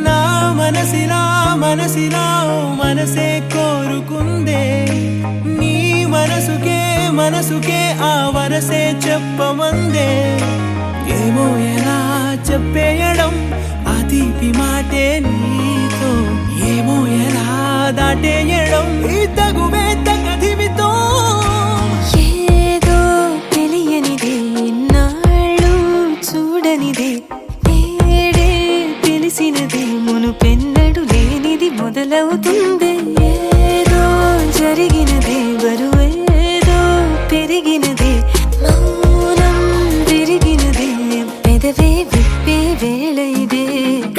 నా మనసిలా మనసిలా మనసే కోరుకుందే నీ మనసుకే ఆ వరసే చెప్పమందే ఏమో ఎలా చెప్పేయడం ఆ తీపి మాటే నీతో ఏమో ఎలా దాటేయడం ఈ తగువే తగదివితో ఏదో తెలియనిదే నాళ్ళు చూడనిదే నేడే తెలిసినదే మునుపెన్నడు లేనిది మొదలవుతుంది ఏదో జరిగినదే బరువేదో పెరిగినదే మౌనం విరిగినదే పెదవే విప్పే వేళ ఇదే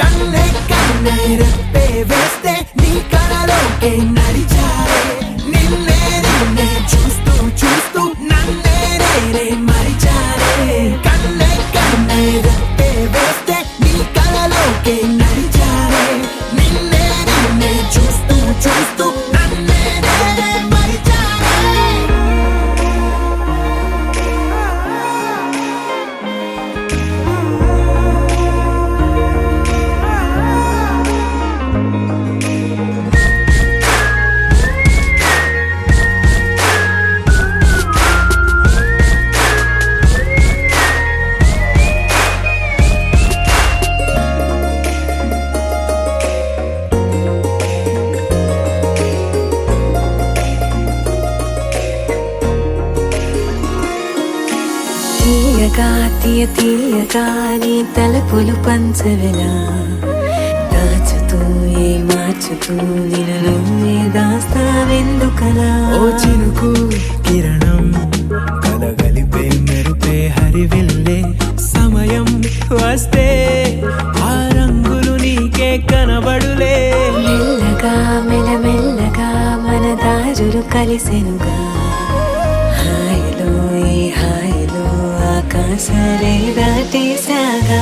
కన్నే కన్నే రెప్పే వేస్తే నీ కలలోకే నడిచారే నిన్నే నిన్నే చూస్తూ చూస్తూ నన్నే నేనే మరిచారే కన్నే కన్నే రెప్పే వేస్తే నీ కలలోకే నడిచారే నిన్నే నిన్నే చూస్తూ చూస్తూ నన్నే నేనే మరిచారే తీయగా తీయగా నీ తలపులు పంచవెలా దాచుతూ మార్చుతూ నిన్ను నువ్వే దాస్తావెందుకలా ఓ చినుకు కిరణం కలగలిపే మెరుపే హరివిల్లే సమయం వస్తే ఆ రంగులు నీకే కనబడులే మెల్లగా మెల్లమెల్లగా మన దారులు కలిసెనుగా హాయిలో ఈ హాయిలో ఆకాశాలే దాటేసాగా